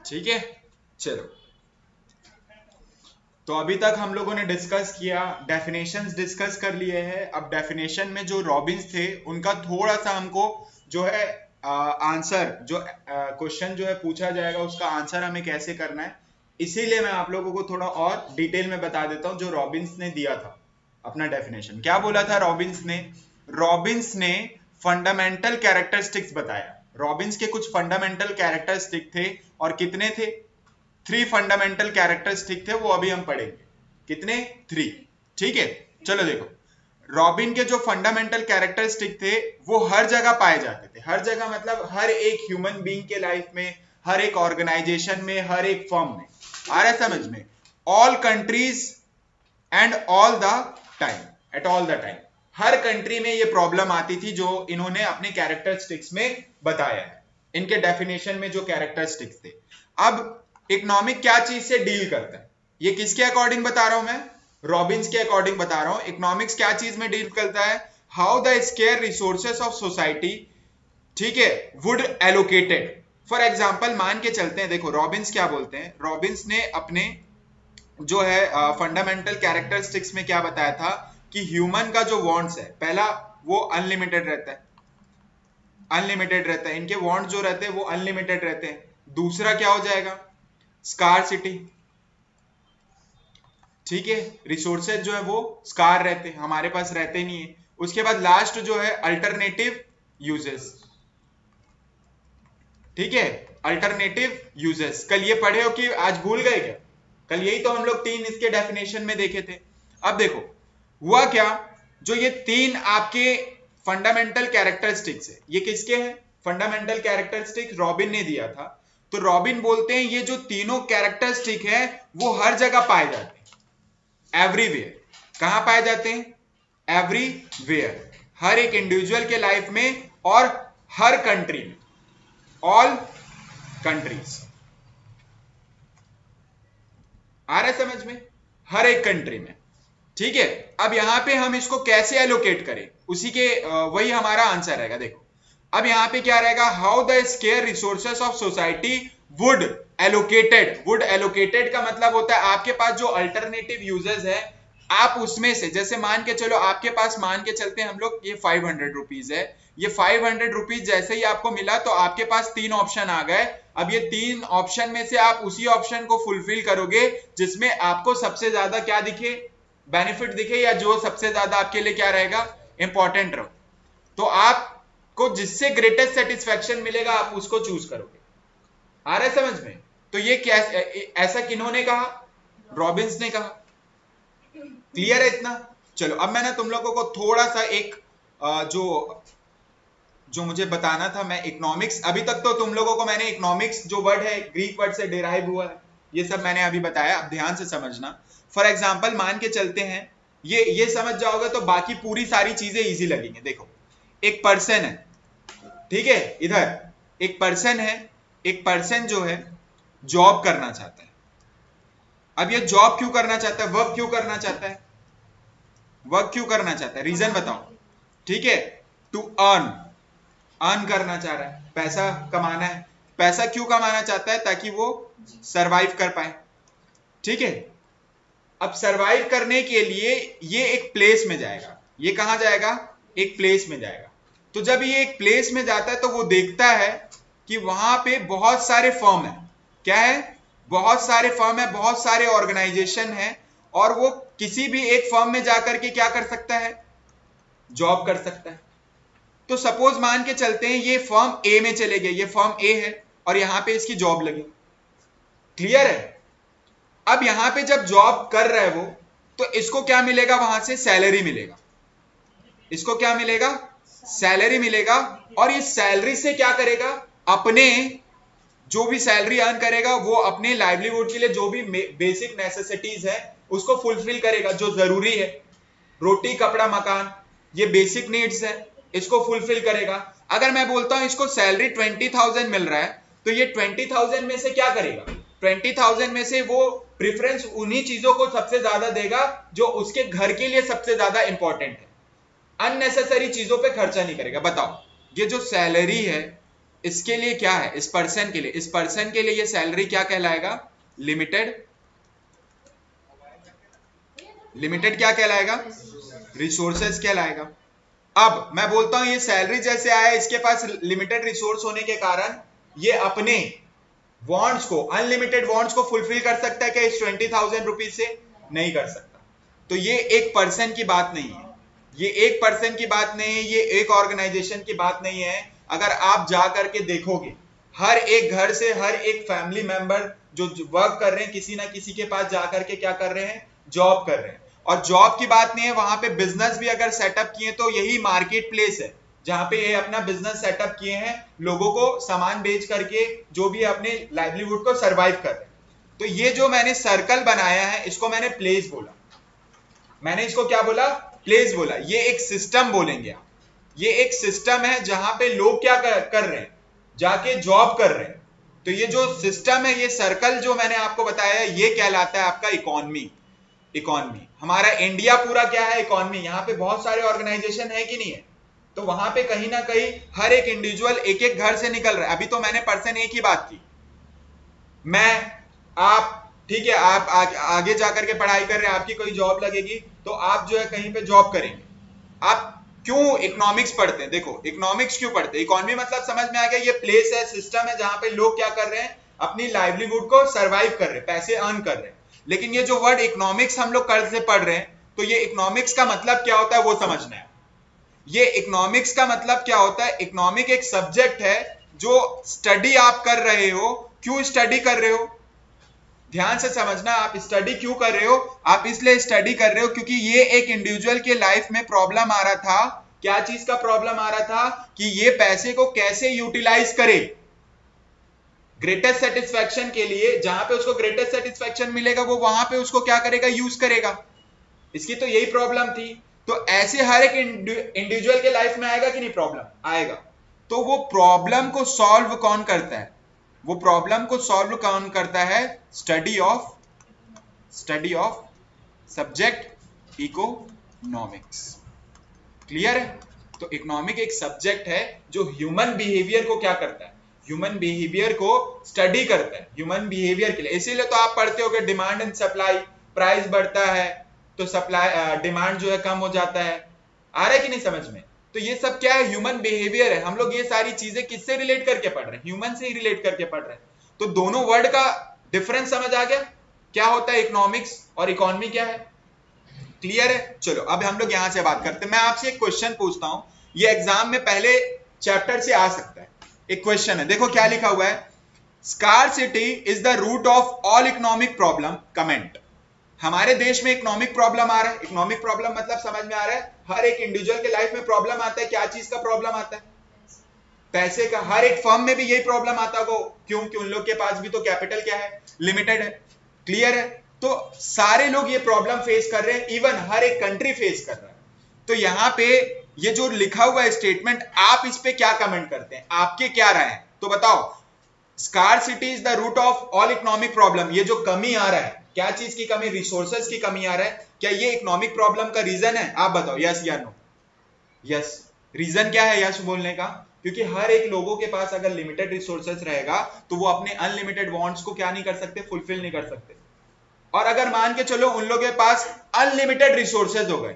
ठीक है, चलो। तो अभी तक हम लोगों ने डिस्कस किया, डेफिनेशंस डिस्कस कर लिए हैं। अब डेफिनेशन में जो रॉबिन्स थे उनका थोड़ा सा हमको जो है आंसर, जो क्वेश्चन जो है पूछा जाएगा उसका आंसर हमें कैसे करना है, इसीलिए मैं आप लोगों को थोड़ा और डिटेल में बता देता हूं जो रॉबिन्स ने दिया था अपना डेफिनेशन। क्या बोला था रॉबिन्स ने? रॉबिन्स ने फंडामेंटल कैरेक्टरिस्टिक्स बताया। रॉबिन्स के कुछ फंडामेंटल कैरेक्टरिस्टिक थे, और कितने थे? 3 फंडामेंटल कैरेक्टरिस्टिक थे, वो अभी हम पढ़ेंगे। कितने? 3। ठीक है, चलो देखो। रॉबिन के जो फंडामेंटल कैरेक्टरिस्टिक थे वो हर जगह पाए जाते थे। हर जगह मतलब हर एक ह्यूमन बीइंग के लाइफ में, हर एक ऑर्गेनाइजेशन में, हर एक फर्म में। आ रहा है समझ में? All countries and all the time, at all the time. Her country में ये प्रॉब्लम आती थी जो इन्होंने अपने कैरेक्टरिस्टिक्स में बताया है, इनके डेफिनेशन में जो कैरेक्टरिस्टिक्स थे। अब इकोनॉमिक क्या चीज से डील करता है, ये किसके अकॉर्डिंग बता रहा हूं मैं? रॉबिन्स के अकॉर्डिंग बता रहा हूं। इकोनॉमिक्स क्या चीज में डील करता है? How the square resources of society, ठीक है, वुड एलोकेटेड। फॉर एग्जाम्पल मान के चलते हैं, देखो रॉबिन्स क्या बोलते हैं। रॉबिन्स ने अपने जो है फंडामेंटल कैरेक्टरिस्टिक्स में क्या बताया था कि ह्यूमन का जो वांट्स है, पहला वो अनलिमिटेड रहता है, अनलिमिटेड रहता है। इनके वांट जो रहते हैं वो अनलिमिटेड रहते हैं। दूसरा क्या हो जाएगा? स्कार्सिटी, ठीक है, रिसोर्सेज जो है वो स्कार रहते हैं, हमारे पास रहते नहीं है। उसके बाद लास्ट जो है अल्टरनेटिव यूजेस, ठीक है, अल्टरनेटिव यूजेस। कल ये पढ़े हो कि आज भूल गए क्या? कल यही तो हम लोग 3 इसके डेफिनेशन में देखे थे। अब देखो हुआ क्या, जो ये 3 आपके फंडामेंटल कैरेक्टरिस्टिक्स है, ये किसके हैं? फंडामेंटल कैरेक्टरिस्टिक्स रॉबिन ने दिया था। तो रॉबिन बोलते हैं ये जो तीनों कैरेक्टरिस्टिक है वो हर जगह पाए जाते हैं, एवरीवेयर। कहां पाए जाते हैं? एवरीवेयर, हर एक इंडिविजुअल के लाइफ में और हर कंट्री में, ऑल कंट्रीज। आ रहा है समझ में? हर एक कंट्री में, ठीक है। अब यहां पे हम इसको कैसे एलोकेट करें, उसी के वही हमारा आंसर रहेगा। देखो अब यहां पे क्या रहेगा? How the square resources of society would allocated. Would allocated का मतलब होता है आपके पास जो अल्टरनेटिव यूजर्स है, आप उसमें से, जैसे मान के चलो आपके पास, मान के चलते हैं हम लोग, ये 500 रुपीज है। ये 500 रुपीज जैसे ही आपको मिला तो आपके पास 3 ऑप्शन आ गए। अब ये 3 ऑप्शन में से आप उसी ऑप्शन को फुलफिल करोगे जिसमें आपको सबसे ज्यादा क्या दिखे, बेनिफिट दिखे, या जो सबसे ज्यादा आपके लिए क्या रहेगा, इंपॉर्टेंट रहो। तो आपको जिससे ग्रेटेस्ट सेटिस्फेक्शन मिलेगा आप उसको चूज करोगे। आ रहा है समझ में? तो ये क्या, ऐसा किन्होंने कहा? रॉबिन्स ने कहा। क्लियर है इतना? चलो अब मैं ना तुम लोगों को थोड़ा सा एक जो मुझे बताना था, मैं इकोनॉमिक्स, अभी तक तो तुम लोगों को मैंने इकोनॉमिक्स जो वर्ड है ग्रीक वर्ड से डिराइव हुआ है, ये सब मैंने अभी बताया। अब ध्यान से समझना। फॉर एग्जाम्पल मान के चलते हैं, ये समझ जाओगे तो बाकी पूरी सारी चीजें इजी लगेंगे। देखो एक पर्सन है, ठीक है, इधर एक पर्सन है। एक पर्सन जो है जॉब करना चाहता है। अब ये जॉब क्यों करना चाहता है, वर्क क्यों करना चाहता है? वर्क क्यों करना चाहता है, रीजन बताओ। ठीक है, टू अर्न, अर्न करना चाह रहा है, पैसा कमाना है। पैसा क्यों कमाना चाहता है? ताकि वो सरवाइव कर पाए। ठीक है, अब सरवाइव करने के लिए ये एक प्लेस में जाएगा। ये कहां जाएगा? एक प्लेस में जाएगा। तो जब ये एक प्लेस में जाता है तो वो देखता है कि वहां पे बहुत सारे फर्म है। क्या है? बहुत सारे फर्म है, बहुत सारे ऑर्गेनाइजेशन है, और वो किसी भी एक फर्म में जाकर के क्या कर सकता है? जॉब कर सकता है। तो सपोज मान के चलते हैं ये फर्म ए में चले गए, ये फर्म ए है और यहां पे इसकी जॉब लगी। क्लियर है? अब यहां पे जब जॉब कर रहा है वो, तो इसको क्या मिलेगा? वहां से सैलरी मिलेगा। इसको क्या मिलेगा? सैलरी मिलेगा। और इस सैलरी से क्या करेगा? अपने जो भी सैलरी अर्न करेगा वो अपने लाइवलीहुड के लिए जो भी बेसिक नेसेसिटीज है उसको फुलफिल करेगा, जो जरूरी है। रोटी कपड़ा मकान, ये बेसिक नीड्स है, इसको फुलफिल करेगा। अगर मैं बोलता हूं इसको सैलरी 20,000 मिल रहा है, तो ये 20,000 में से क्या करेगा? 20,000 में से वो प्रेफरेंस उन्हीं चीजों को सबसे ज्यादा देगा जो उसके घर के लिए सबसे ज्यादा इंपॉर्टेंट है। अननेसेसरी चीजों पे खर्चा नहीं करेगा। बताओ, ये जो सैलरी है इसके लिए क्या है, इस पर्सन के लिए, इस पर्सन के लिए ये सैलरी क्या कहलाएगा, लिमिटेड, लिमिटेड क्या कहलाएगा, रिसोर्सेज कहलाएगा। अब मैं बोलता हूं ये सैलरी जैसे आया, इसके पास लिमिटेड रिसोर्स होने के कारण ये अपने वांट्स को, अनलिमिटेड वांट्स को फुलफिल कर सकता है क्या इस 20,000 रुपीज से, नहीं कर सकता। तो ये एक पर्सन की बात नहीं है, ये एक पर्सन की बात नहीं है, ये एक ऑर्गेनाइजेशन की बात नहीं है। अगर आप जा करके देखोगे हर एक घर से हर एक फैमिली मेंबर जो वर्क कर रहे हैं किसी ना किसी के पास जाकर के क्या कर रहे हैं, जॉब कर रहे हैं। और जॉब की बात नहीं है, वहां पे बिजनेस भी अगर सेटअप किए तो यही मार्केट प्लेस है जहां पे ये अपना बिजनेस सेटअप किए हैं, लोगों को सामान बेच करके जो भी अपने लाइवलीहुड को सरवाइव कर रहे हैं। तो ये जो मैंने सर्कल बनाया है इसको मैंने प्लेस बोला, मैंने इसको क्या बोला, प्लेस बोला। ये एक सिस्टम बोलेंगे आप, ये एक सिस्टम है जहां पे लोग क्या कर रहे हैं, जाके जॉब कर रहे हैं। तो ये जो सिस्टम है, ये सर्कल जो मैंने आपको बताया, ये कहलाता है आपका इकोनॉमी। इकोनॉमी हमारा इंडिया पूरा क्या है, इकोनॉमी। यहाँ पे बहुत सारे ऑर्गेनाइजेशन है कि नहीं है, तो वहां पे कहीं ना कहीं हर एक इंडिविजुअल एक एक घर से निकल रहा है। अभी तो मैंने पर्सन एक ही बात की, मैं, आप, ठीक है, आप आगे जाकर के पढ़ाई कर रहे हैं, आपकी कोई जॉब लगेगी तो आप जो है कहीं पे जॉब करेंगे। आप क्यों इकोनॉमिक्स पढ़ते हैं, देखो इकोनॉमिक्स क्यों पढ़ते हैं, इकोनॉमी मतलब समझ में आ गया, ये प्लेस है, सिस्टम है जहां पे लोग क्या कर रहे हैं, अपनी लाइवलीहुड को सरवाइव कर रहे हैं, पैसे अर्न कर रहे हैं। लेकिन ये जो वर्ड इकोनॉमिक्स हम लोग कर्ज से पढ़ रहे हैं, तो ये इकोनॉमिक्स का मतलब क्या होता है वो समझना है। ये इकोनॉमिक्स का मतलब क्या होता है, इकोनॉमिक एक सब्जेक्ट है जो स्टडी आप कर रहे हो। क्यों स्टडी कर रहे हो, ध्यान से समझना, आप स्टडी क्यों कर रहे हो, आप इसलिए स्टडी कर रहे हो क्योंकि ये एक इंडिविजुअल के लाइफ में प्रॉब्लम आ रहा था। क्या चीज का प्रॉब्लम आ रहा था, कि ये पैसे को कैसे यूटिलाइज करे ग्रेटेस्ट सेटिस्फैक्शन के लिए। जहां पे उसको ग्रेटेस्ट सेटिस्फैक्शन मिलेगा वो वहां पे उसको क्या करेगा, यूज करेगा। इसकी तो यही प्रॉब्लम थी। तो ऐसे हर एक इंडिविजुअल के लाइफ में आएगा कि नहीं, प्रॉब्लम आएगा। तो वो प्रॉब्लम को सॉल्व कौन करता है, वो प्रॉब्लम को सॉल्व कौन करता है, study of subject economics. Clear है। तो इकोनॉमिक एक सब्जेक्ट है जो ह्यूमन बिहेवियर को क्या करता है, ह्यूमन बिहेवियर को स्टडी करता है, ह्यूमन बिहेवियर के लिए। इसीलिए तो आप पढ़ते हो कि डिमांड एंड सप्लाई, प्राइस बढ़ता है तो सप्लाई, डिमांड जो है कम हो जाता है। आ रहा है कि नहीं समझ में। तो ये सब क्या है, ह्यूमन बिहेवियर है। हम लोग ये सारी चीजें किससे रिलेट करके पढ़ रहे हैं, ह्यूमन से ही रिलेट करके पढ़ रहे हैं। तो दोनों वर्ड का डिफरेंस समझ आ गया, क्या होता है इकोनॉमिक्स और इकोनॉमी क्या है। क्लियर है। चलो अब हम लोग यहां से बात करते हैं। मैं आपसे एक क्वेश्चन पूछता हूं, ये एग्जाम में पहले चैप्टर से आ सकता है। एक क्वेश्चन है, देखो क्या लिखा हुआ है, scarcity is the root of all economic problem, comment. हमारे देश में इकोनॉमिक प्रॉब्लम आ रहा है, इकोनॉमिक प्रॉब्लम मतलब समझ में आ रहा है, हर एक इंडिविजुअल के लाइफ में प्रॉब्लम आता है। क्या चीज का प्रॉब्लम आता है, पैसे का। हर एक फर्म में भी यही प्रॉब्लम आता होगा, क्योंकि उन लोग के पास भी तो कैपिटल क्या है, लिमिटेड है। क्लियर है। तो सारे लोग ये प्रॉब्लम फेस कर रहे हैं, इवन हर एक कंट्री फेस कर रहा है। तो यहां पे ये जो लिखा हुआ है स्टेटमेंट, आप इस पे क्या कमेंट करते हैं, आपके क्या राय है, तो बताओ। Scarcity is the root of all economic problem, ये जो कमी आ रहा है, क्या चीज की कमी, रिसोर्सेज की कमी आ रहा है, क्या ये इकोनॉमिक प्रॉब्लम का रीजन है, आप बताओ यस या नो। यस, रीजन क्या है यस बोलने का, क्योंकि हर एक लोगों के पास अगर लिमिटेड रिसोर्सेज रहेगा तो वो अपने अनलिमिटेड वांट्स को क्या नहीं कर सकते, फुलफिल नहीं कर सकते। और अगर मान के चलो उन लोगों के पास अनलिमिटेड रिसोर्सेज हो गए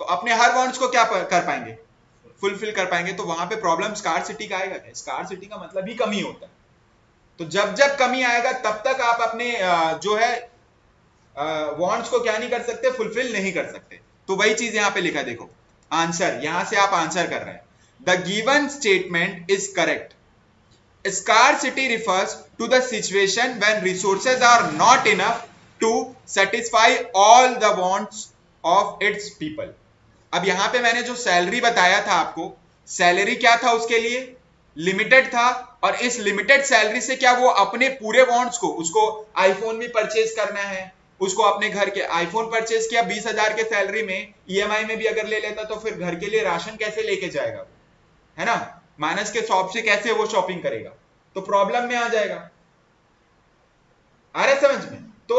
तो अपने हर वांट्स को क्या कर पाएंगे, फुलफिल कर पाएंगे। तो वहां पे प्रॉब्लम स्कार्सिटी का आएगा क्या, स्कार्सिटी का मतलब ही कमी होता है। तो जब जब कमी आएगा तब तक आप अपने जो है वांट्स को क्या नहीं कर सकते, फुलफिल नहीं कर सकते। तो वही चीज यहां पे लिखा है, देखो आंसर, यहां से आप आंसर कर रहे हैं। The given statement is correct. Scarcity refers to the situation when resources are not enough to satisfy all the wants of its people. अब यहां पे मैंने जो सैलरी बताया था आपको, सैलरी क्या था उसके लिए, लिमिटेड था। और इस लिमिटेड सैलरी से क्या वो अपने पूरे वांट्स को, उसको आईफोन भी परचेज करना है, उसको अपने घर के, आईफोन परचेज किया 20,000 के सैलरी में, ईएमआई में भी अगर ले लेता तो फिर घर के लिए राशन कैसे लेके जाएगा, है ना, माइनस के शॉप से कैसे वो शॉपिंग करेगा, तो प्रॉब्लम में आ जाएगा। आ रहा है समझ में। तो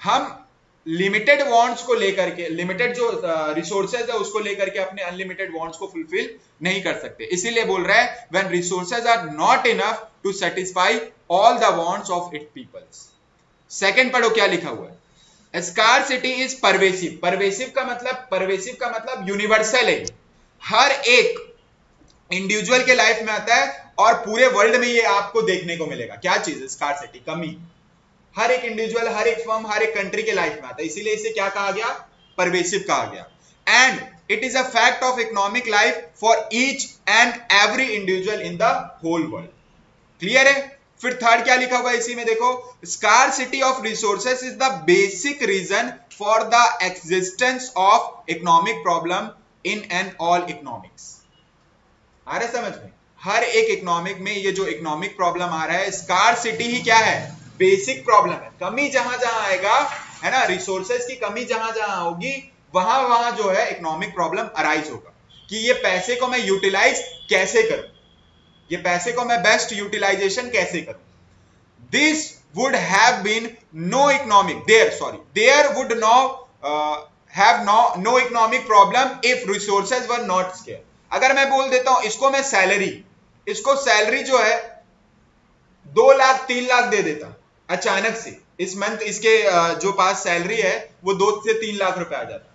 हम लिमिटेड वांट्स को लेकर के, लिमिटेड जो रिसोर्सेज है उसको लेकर के अपने अनलिमिटेड वांट्स को फुलफिल नहीं कर सकते। इसीलिए बोल रहा है when resources are not enough to satisfy all the wants of it peoples. Second पढ़ो क्या लिखा हुआ है, स्कार्सिटी इज परवेसिव। परवेसिव का मतलब यूनिवर्सल है, हर एक इंडिविजुअल के लाइफ में आता है और पूरे वर्ल्ड में ये आपको देखने को मिलेगा। क्या चीज? स्कार्सिटी, कमी। हर एक इंडिविजुअल, हर एक फर्म, हर एक कंट्री के लाइफ में आता है, इसीलिए इसे क्या कहा गया? परवेसिव कहा गया। And it is a fact of economic life for each and every individual in the whole world. Clear है? फिर थर्ड क्या लिखा हुआ है इसी में, देखो, scarcity of resources is the basic reason for the existence of economic problem in and all economics. आ रहा है समझ में? हर एक इकोनॉमिक में ये जो इकोनॉमिक प्रॉब्लम आ रहा है, स्कार्सिटी ही क्या है? बेसिक प्रॉब्लम है। कमी जहां जहां आएगा, है ना, रिसोर्सेज की कमी जहां जहां होगी, वहां वहां जो है इकोनॉमिक प्रॉब्लम अराइज होगा कि ये पैसे को मैं यूटिलाइज कैसे करूं, ये पैसे को मैं बेस्ट यूटिलाइजेशन कैसे करूं। This would have been no economic there would no have no economic problem if resources were not scarce. अगर मैं बोल देता हूं इसको मैं इसको सैलरी जो है 2 लाख 3 लाख दे देता अचानक से, इस मंथ इसके जो पास सैलरी है वो 2 से 3 लाख रुपए आ जाता,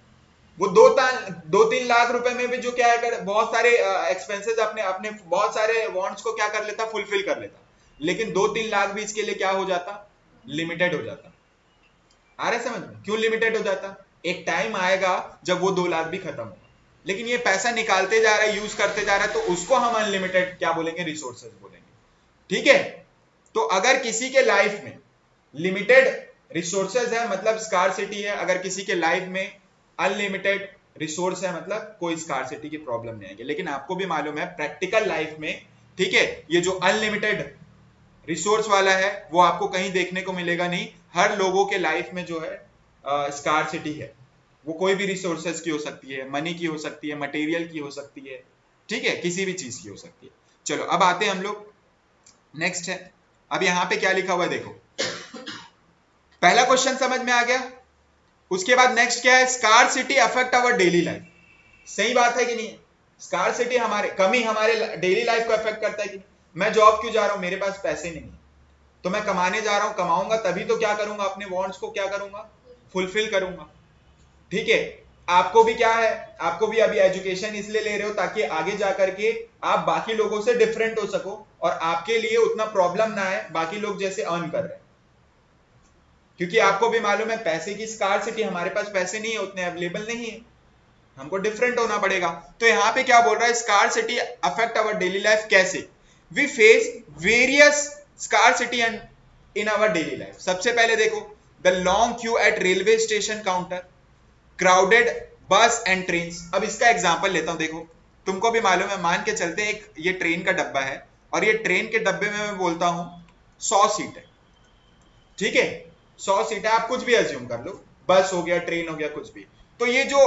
वो 2-3 लाख रुपए में भी जो क्या है, अगर बहुत सारे एक्सपेंसेस अपने बहुत सारे वांट्स को क्या कर लेता, फुलफिल कर लेता, लेकिन 2-3 लाख भी इसके लिए क्या हो जाता? लिमिटेड हो जाता। आ रहा है समझ में? क्यों लिमिटेड हो जाता? एक टाइम आएगा जब वो 2 लाख भी खत्म होगा, लेकिन ये पैसा निकालते जा रहा है, यूज करते जा रहा है, तो उसको हम अनलिमिटेड क्या बोलेंगे? रिसोर्सेज बोलेंगे। ठीक है? तो अगर किसी के लाइफ में लिमिटेड रिसोर्सेज है मतलब स्कार्सिटी है, अगर किसी के लाइफ में अनलिमिटेड रिसोर्स है मतलब कोई स्कार्सिटी की प्रॉब्लम नहीं आएगी। लेकिन आपको भी मालूम है प्रैक्टिकल लाइफ में, ठीक है, ये जो अनलिमिटेड रिसोर्स वाला है वो आपको कहीं देखने को मिलेगा नहीं। हर लोगों के लाइफ में जो है स्कार्सिटी है, वो कोई भी रिसोर्सेज की हो सकती है, मनी की हो सकती है, मटेरियल की हो सकती है, ठीक है, किसी भी चीज की हो सकती है। चलो अब आते हैं हम लोग, नेक्स्ट है, अब यहां पे क्या लिखा हुआ है देखो, पहला क्वेश्चन समझ में आ गया। उसके बाद नेक्स्ट क्या है? Scarcity affect our daily life. सही बात है कि नहीं? स्कार्सिटी हमारे, कमी हमारे डेली लाइफ को अफेक्ट करता है कि नहीं? मैं जॉब क्यों जा रहा हूं? मेरे पास पैसे नहीं है, तो मैं कमाने जा रहा हूं, कमाऊंगा तभी तो क्या करूंगा, अपने वांट्स को क्या करूंगा? फुलफिल करूंगा। ठीक है? आपको भी क्या है, आपको भी अभी एजुकेशन इसलिए ले रहे हो ताकि आगे जाकर के आप बाकी लोगों से डिफरेंट हो सको और आपके लिए उतना प्रॉब्लम ना आए बाकी लोग जैसे अर्न कर रहे हैं। क्योंकि आपको भी मालूम है पैसे की स्कार्सिटी, हमारे पास पैसे नहीं है, उतने अवेलेबल नहीं है, हमको डिफरेंट होना पड़ेगा। तो यहां पे क्या बोल रहा है? Scarcity affect our daily life. कैसे? We face various scarcity in our daily life. सबसे पहले देखो, the long queue at railway station counter, crowded bus and train. अब इसका एग्जांपल लेता हूं, देखो तुमको भी मालूम है, मान के चलते हैं एक ये ट्रेन का डब्बा है और ये ट्रेन के डब्बे में मैं बोलता हूं 100 सीट है, ठीक है, 100 सीट है, आप कुछ भी अज्यूम कर लो, बस हो गया, ट्रेन हो गया, कुछ भी। तो ये जो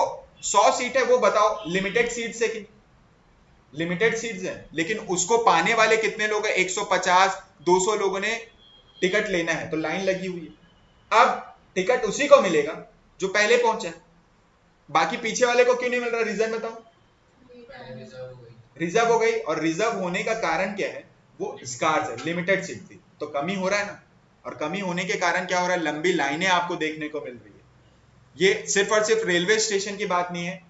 100 सीट है वो बताओ लिमिटेड सीट्स है कि? लिमिटेड सीट्स है, लेकिन उसको पाने वाले कितने लोग हैं? 150-200 लोगों ने टिकट लेना है, तो लाइन लगी हुई है। अब टिकट उसी को मिलेगा जो पहले पहुंचा, बाकी पीछे वाले को क्यों नहीं मिल रहा? रीजन बताओ। रिजर्व हो गई, और रिजर्व होने का कारण क्या है? वो स्कार्स है, लिमिटेड सीट थी, तो कमी हो रहा है ना, और कमी होने के कारण क्या हो रहा है? लंबी लाइनें आपको देखने को मिल रही है। ये सिर्फ और सिर्फ रेलवे स्टेशन की बात नहीं है,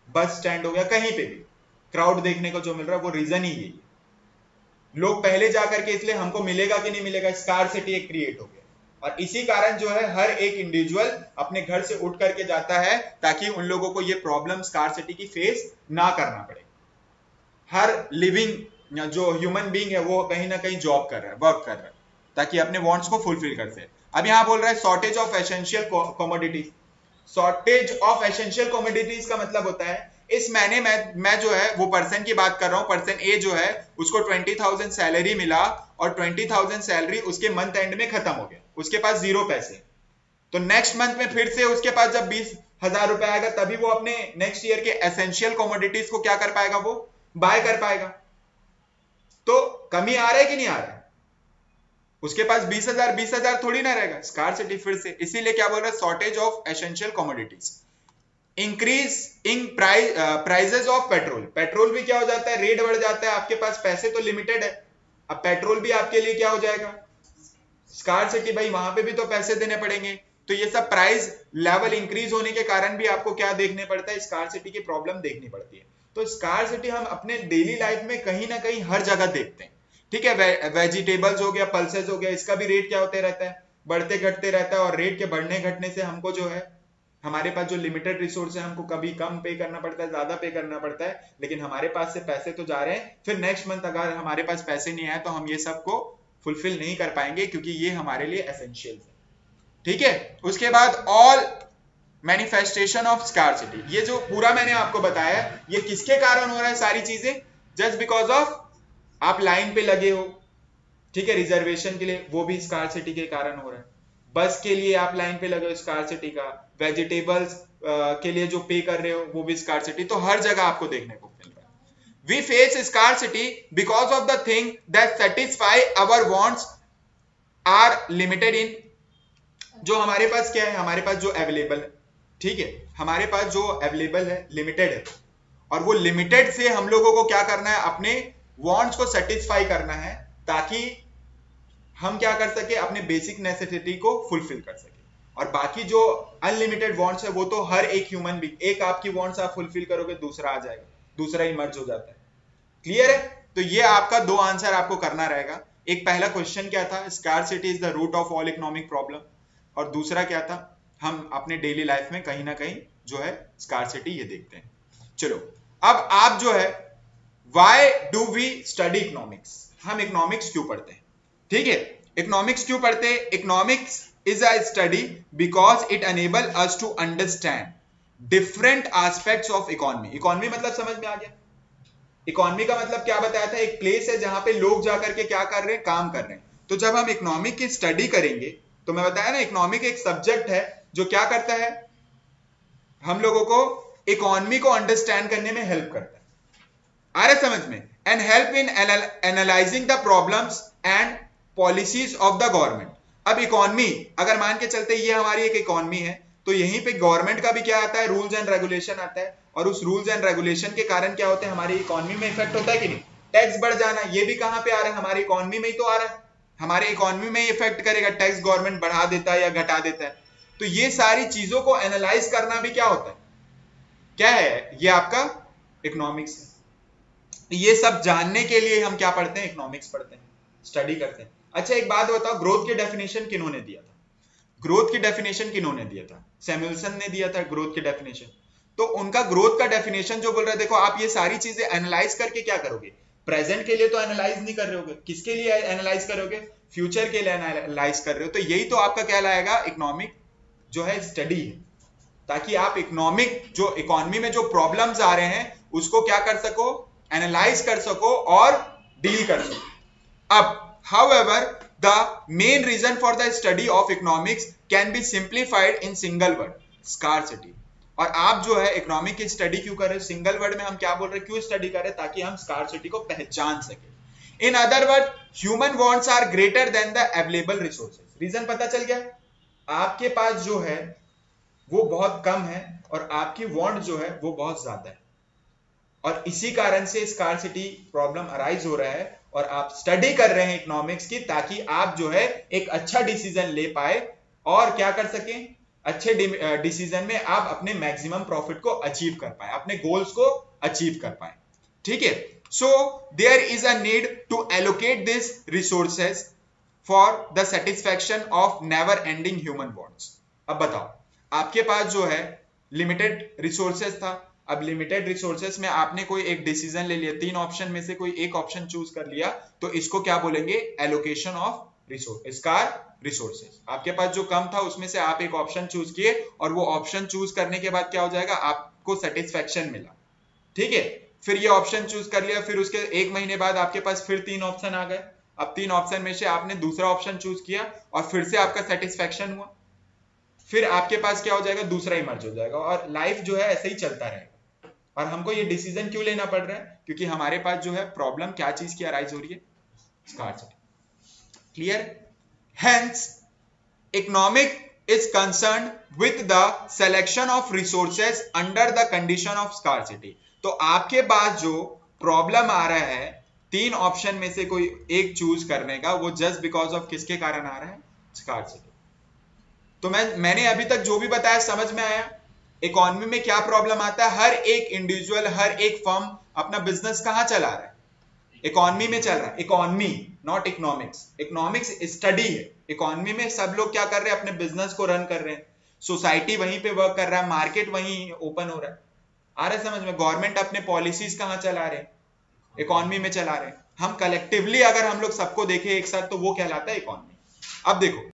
बस स्टैंड हो गया, कहीं पे भी क्राउड देखने को जो मिल रहा है वो रीजन ही यही है। लोग पहले जाकर के, इसलिए हमको मिलेगा कि नहीं मिलेगा, स्कार्सिटी एक क्रिएट हो गया, और इसी कारण जो है हर एक इंडिविजुअल अपने घर से उठ करके जाता है ताकि उन लोगों को ये प्रॉब्लम स्कार्सिटी की फेस ना करना पड़े। हर लिविंग जो ह्यूमन बीइंग है वो कहीं ना कहीं जॉब कर रहा है, वर्क कर रहा है, ताकि अपने वांट्स को फुलफिल कर सके। अब यहां बोल रहा है shortage of essential commodities. Shortage of essential commodities का मतलब होता है, इस महीने मैं जो है वो पर्सन की बात कर रहा हूं, पर्सन ए जो है उसको 20,000 सैलरी मिला और 20,000 सैलरी उसके मंथ एंड में खत्म हो गया, उसके पास 0 पैसे। तो नेक्स्ट मंथ में फिर से उसके पास जब 20,000 रुपए आएगा तभी वो अपने नेक्स्ट ईयर के एसेंशियल कमोडिटीज को क्या कर पाएगा? वो बाय कर पाएगा। तो कमी आ रहा है कि नहीं आ रहा है? उसके पास 20,000 थोड़ी ना रहेगा, स्कार्सिटी फिर से, इसीलिए क्या बोल रहा है, shortage of essential commodities. Increase in prices of petrol, petrol भी क्या हो जाता है, रेट बढ़ जाता है, आपके पास पैसे तो लिमिटेड है, अब पेट्रोल भी आपके लिए क्या हो जाएगा, स्कार्सिटी, भाई वहां पे भी तो पैसे देने पड़ेंगे। तो ये सब प्राइस लेवल इंक्रीज होने के कारण भी आपको क्या देखने पड़ता है, स्कार्सिटी की प्रॉब्लम देखनी पड़ती है। तो स्कार्सिटी हम अपने डेली लाइफ में कहीं ना कहीं हर जगह देखते हैं, ठीक है। वेजिटेबल्स हो गया, पल्सेस हो गया, इसका भी रेट क्या होते रहता है, बढ़ते घटते रहता है, और रेट के बढ़ने घटने से हमको जो है, हमारे पास जो लिमिटेड रिसोर्स है, हमको कभी कम पे करना पड़ता है, ज्यादा पे करना पड़ता है, लेकिन हमारे पास से पैसे तो जा रहे हैं, फिर नेक्स्ट मंथ अगर हमारे पास पैसे नहीं आए तो हम ये सब को फुलफिल नहीं कर पाएंगे, क्योंकि ये हमारे लिए एसेंशियल है, ठीक है। उसके बाद ऑल मैनिफेस्टेशन ऑफ स्कार्सिटी, ये जो पूरा मैंने आपको बताया ये किसके कारण हो रहा है, सारी चीजें जस्ट बिकॉज ऑफ आप लाइन पे लगे हो, ठीक है, रिजर्वेशन के लिए, वो भी स्कार्सिटी के कारण हो रहा है। बस के लिए आप लाइन पे लगे हो, स्कार्सिटी का, वेजिटेबल्स के लिए जो पे कर रहे हो वो भी स्कार्सिटी, तो हर जगह आपको देखने को मिल रहा है। We face scarcity because of the thing that satisfy our wants are limited in, जो हमारे पास क्या है, हमारे पास जो अवेलेबल है, ठीक है, हमारे पास जो अवेलेबल है लिमिटेड है, और वो लिमिटेड से हम लोगों को क्या करना है, अपने वांट्स को सेटिस्फाई करना है, ताकि हम क्या कर सके, अपने बेसिक नेसेसिटी को फुलफिल कर सके। और बाकी जो अनलिमिटेड वांट्स है वो तो हर एक ह्यूमन बीइंग, एक आपकी वांट्स आप फुलफिल करोगे दूसरा आ जाएगा, दूसरा ही मर्ज हो जाता है, क्लियर है। तो ये आपका दो आंसर आपको करना रहेगा। एक पहला क्वेश्चन क्या था, scarcity is the root of all economic problem, और दूसरा क्या था, हम अपने डेली लाइफ में कहीं ना कहीं जो है स्कार्सिटी ये देखते हैं। चलो अब आप जो है, why do we study economics, हम इकोनॉमिक्स क्यों पढ़ते हैं, ठीक है। इकोनॉमिक्स क्यों पढ़ते हैं, economics is a study because it enable us to understand different aspects of economy। Economy मतलब समझ में आ गया, इकोनॉमी का मतलब क्या बताया था, एक प्लेस है जहां पे लोग जाकर के क्या कर रहे हैं, काम कर रहे हैं। तो जब हम इकोनॉमिक की स्टडी करेंगे, तो मैं बताया ना, इकोनॉमिक एक सब्जेक्ट है जो क्या करता है, हम लोगों को इकोनॉमी को अंडरस्टैंड करने में हेल्प करता है, आ रहा समझ में, and help in analysing the problems and policies of the government. अब इकोनॉमी अगर मान के चलते ये हमारी एक इकोनॉमी है, तो यहीं पे गवर्नमेंट का भी क्या आता है, रूल्स एंड रेगुलेशन आता है, और उस रूल्स एंड रेगुलेशन के कारण क्या होता है, हमारी इकोनॉमी में इफेक्ट होता है कि नहीं, टैक्स बढ़ जाना, ये भी कहां पे आ रहा है, हमारी इकोनॉमी में ही तो आ रहा है, हमारे इकोनॉमी में ही इफेक्ट करेगा, टैक्स गवर्नमेंट बढ़ा देता है या घटा देता है। तो ये सारी चीजों को एनालाइज करना भी क्या होता है, क्या है, ये आपका इकोनॉमिक्स है। ये सब जानने के लिए हम क्या पढ़ते हैं, इकोनॉमिक्स पढ़ते हैं, स्टडी करते हैं। अच्छा एक बात बताओ, ग्रोथ की डेफिनेशन किन्होंने दिया था, ग्रोथ की डेफिनेशन किन्होंने दिया था, सैमुअल्सन ने दिया था ग्रोथ की डेफिनेशन। तो उनका ग्रोथ का डेफिनेशन जो बोल रहा है, देखो आप ये सारी चीजें एनालाइज करके क्या करोगे, प्रेजेंट के लिए तो एनालाइज नहीं कर रहे होगे, किसके लिए एनालाइज करोगे, फ्यूचर के लिए एनालाइज कर रहे हो। तो यही तो आपका क्या लाएगा, इकोनॉमिक जो है स्टडी है, ताकि आप इकोनॉमिक जो इकोनॉमी में जो प्रॉब्लम्स आ रहे हैं उसको क्या कर सको, एनालाइज कर सको और डील कर सको। अब however the main reason for the study of economics can be simplified in single word, scarcity। और आप जो है इकोनॉमिक की स्टडी क्यों कर रहे हैं, सिंगल वर्ड में हम क्या बोल रहे हैं, क्यों स्टडी कर रहे हैं, ताकि हम स्कार्सिटी को पहचान सके। In other word human wants are greater than the available resources. Reason पता चल गया, आपके पास जो है वो बहुत कम है और आपकी वांट जो है वो बहुत ज्यादा है, और इसी कारण से स्कार्सिटी प्रॉब्लम अराइज हो रहा है। और आप स्टडी कर रहे हैं इकोनॉमिक्स की, ताकि आप जो है एक अच्छा डिसीजन ले पाए और क्या कर सकें, अच्छे डिसीजन में आप अपने मैक्सिमम प्रॉफिट को अचीव कर पाए, अपने गोल्स को अचीव कर पाए, ठीक है। So there is a need to allocate this resources for the satisfaction of never ending human wants. अब बताओ, आपके पास जो है लिमिटेड रिसोर्सेज था, अब लिमिटेड रिसोर्सेस में आपने कोई एक डिसीजन ले लिया, तीन ऑप्शन में से कोई एक ऑप्शन चूज कर लिया, तो इसको क्या बोलेंगे, allocation of resource, scar resources. आपके पास जो कम था उसमें से आप एक ऑप्शन चूज किए, और वो ऑप्शन चूज करने के बाद क्या हो जाएगा, आपको सेटिस्फैक्शन मिला, ठीक है। फिर ये ऑप्शन चूज कर लिया, फिर उसके एक महीने बाद आपके पास फिर तीन ऑप्शन आ गए, अब तीन ऑप्शन में से आपने दूसरा ऑप्शन चूज किया और फिर से आपका सेटिस्फैक्शन हुआ, फिर आपके पास क्या हो जाएगा, दूसरा ही मर्ज हो जाएगा, और लाइफ जो है ऐसे ही चलता रहेगा। और हमको ये डिसीजन क्यों लेना पड़ रहा है, क्योंकि हमारे पास जो है प्रॉब्लम क्या चीज की अराइज हो रही है, scarcity. Clear. Hence, economic is concerned with the selection of resources under the condition of scarcity. तो आपके पास जो प्रॉब्लम आ रहा है, 3 ऑप्शन में से कोई एक चूज करने का, वो जस्ट बिकॉज ऑफ किसके कारण आ रहा है? स्कार्सिटी. तो मैंने अभी तक जो भी बताया समझ में आया? इकोनॉमी में क्या प्रॉब्लम आता है? हर एक इंडिविजुअल, हर एक फर्म अपना बिजनेस कहां चला रहा है? इकोनॉमी में चल रहा है. Economy, not economics. Economics study है. इकोनॉमी में सब लोग क्या कर रहे हैं? अपने बिजनेस को रन कर रहे हैं. सोसाइटी वहीं पे वर्क कर रहा है, मार्केट वहीं ओपन हो रहा है. आ रहा है समझ में? गवर्नमेंट अपने पॉलिसीज कहां चला रहे हैं? इकोनॉमी में चला रहे हैं. हम कलेक्टिवली अगर हम लोग सबको देखें एक साथ, तो वो कहलाता है इकोनॉमी. अब देखो,